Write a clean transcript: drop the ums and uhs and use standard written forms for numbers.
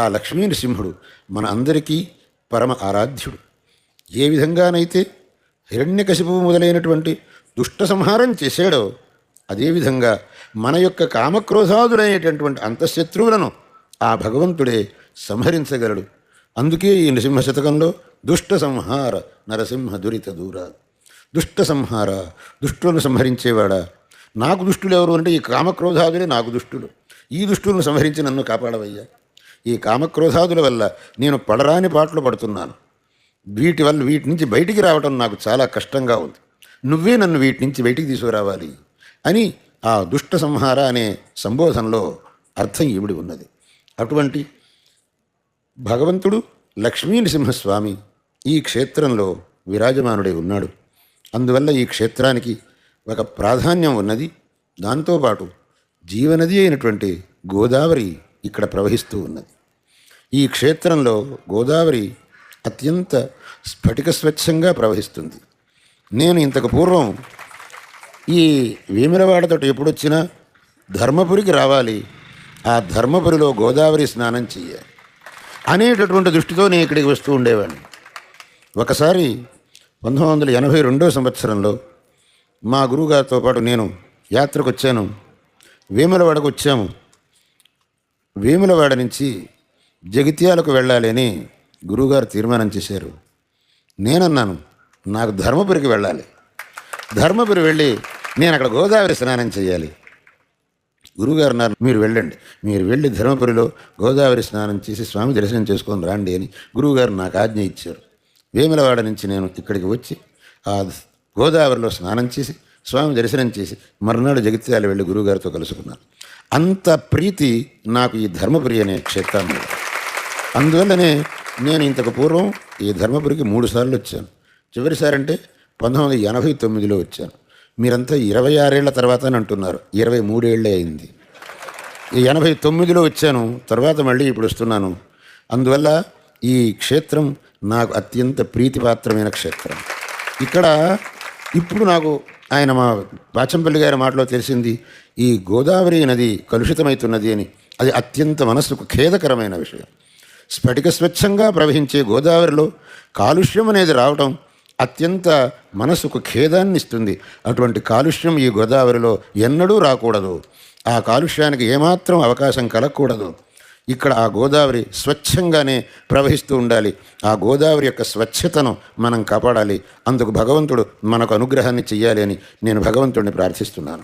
ఆ లక్ష్మీ నృసింహుడు మన అందరికీ పరమ ఆరాధ్యుడు. ఏ విధంగానైతే హిరణ్యకశిపువు మొదలైనటువంటి దుష్ట సంహారం చేశాడో అదేవిధంగా మన యొక్క కామక్రోధాదులైనటువంటి అంతఃశత్రువులను ఆ భగవంతుడే సంహరించగలడు. అందుకే ఈ నృసింహ శతకంలో దుష్ట సంహార నరసింహ దురిత దూర, దుష్ట సంహార, దుష్టులను సంహరించేవాడా, నాకు దుష్టులు ఎవరు అంటే ఈ కామక్రోధాదులే నాకు దుష్టులు, ఈ దుష్టులను సంహరించి నన్ను కాపాడవయ్యా. ఈ కామక్రోధాదుల వల్ల నేను పడరాని పాటలు పడుతున్నాను, వీటి నుంచి బయటికి రావటం నాకు చాలా కష్టంగా ఉంది, నువ్వే నన్ను వీటి నుంచి బయటికి తీసుకురావాలి అని ఆ దుష్ట సంహార అనే సంబోధనలో అర్థం ఇవిడి ఉన్నది. అటువంటి భగవంతుడు లక్ష్మీ నృసింహస్వామి ఈ క్షేత్రంలో విరాజమానుడై ఉన్నాడు. అందువల్ల ఈ క్షేత్రానికి ఒక ప్రాధాన్యం ఉన్నది. దాంతోపాటు జీవనది అయినటువంటి గోదావరి ఇక్కడ ప్రవహిస్తూ ఉన్నది. ఈ క్షేత్రంలో గోదావరి అత్యంత స్ఫటిక స్వచ్ఛంగా ప్రవహిస్తుంది. నేను ఇంతకు పూర్వం ఈ వేములవాడతో ఎప్పుడొచ్చినా ధర్మపురికి రావాలి, ఆ ధర్మపురిలో గోదావరి స్నానం చెయ్యాలి అనేటటువంటి దృష్టితో నేను ఇక్కడికి వస్తూ ఉండేవాడిని. ఒకసారి 1982 సంవత్సరంలో మా గురువుగారితో పాటు నేను యాత్రకు వచ్చాను. వేములవాడకు వచ్చాము. వేములవాడ నుంచి జగిత్యాలకు వెళ్ళాలి అని గురువుగారు తీర్మానం చేశారు. నేనన్నాను, నాకు ధర్మపురికి వెళ్ళాలి, ధర్మపురి వెళ్ళి నేను అక్కడ గోదావరి స్నానం చేయాలి. గురువుగారు అన్నారు, మీరు వెళ్ళండి, మీరు వెళ్ళి ధర్మపురిలో గోదావరి స్నానం చేసి స్వామి దర్శనం చేసుకొని రండి అని గురువుగారు నాకు ఆజ్ఞ ఇచ్చారు. వేములవాడ నుంచి నేను ఇక్కడికి వచ్చి ఆ గోదావరిలో స్నానం చేసి స్వామి దర్శనం చేసి మరునాడు జగిత్యాల వెళ్ళి గురువుగారితో కలుసుకున్నాను. అంత ప్రీతి నాకు ఈ ధర్మపురి అనే క్షేత్రాన్ని. అందువల్లనే నేను ఇంతకు పూర్వం ఈ ధర్మపురికి 3 సార్లు వచ్చాను. చివరిసారి అంటే 1989లో వచ్చాను. మీరంతా 26 ఏళ్ల తర్వాత అని అంటున్నారు, 23 ఏళ్ళే అయింది. ఈ 89లో వచ్చాను, తర్వాత మళ్ళీ ఇప్పుడు వస్తున్నాను. అందువల్ల ఈ క్షేత్రం నాకు అత్యంత ప్రీతిపాత్రమైన క్షేత్రం. ఇక్కడ ఇప్పుడు నాకు ఆయన మా బాచంపల్లి గారి మాటలో తెలిసింది, ఈ గోదావరి నది కలుషితమవుతున్నది అని. అది అత్యంత మనస్సుకు ఖేదకరమైన విషయం. స్ఫటిక స్వచ్ఛంగా ప్రవహించే గోదావరిలో కాలుష్యం అనేది రావటం అత్యంత మనసుకు ఖేదాన్ని ఇస్తుంది. అటువంటి కాలుష్యం ఈ గోదావరిలో ఎన్నడూ రాకూడదు. ఆ కాలుష్యానికి ఏమాత్రం అవకాశం కలగకూడదు. ఇక్కడ ఆ గోదావరి స్వచ్ఛంగానే ప్రవహిస్తూ ఉండాలి. ఆ గోదావరి యొక్క స్వచ్ఛతను మనం కాపాడాలి. అందుకు భగవంతుడు మనకు అనుగ్రహాన్ని చెయ్యాలి అని నేను భగవంతుడిని ప్రార్థిస్తున్నాను.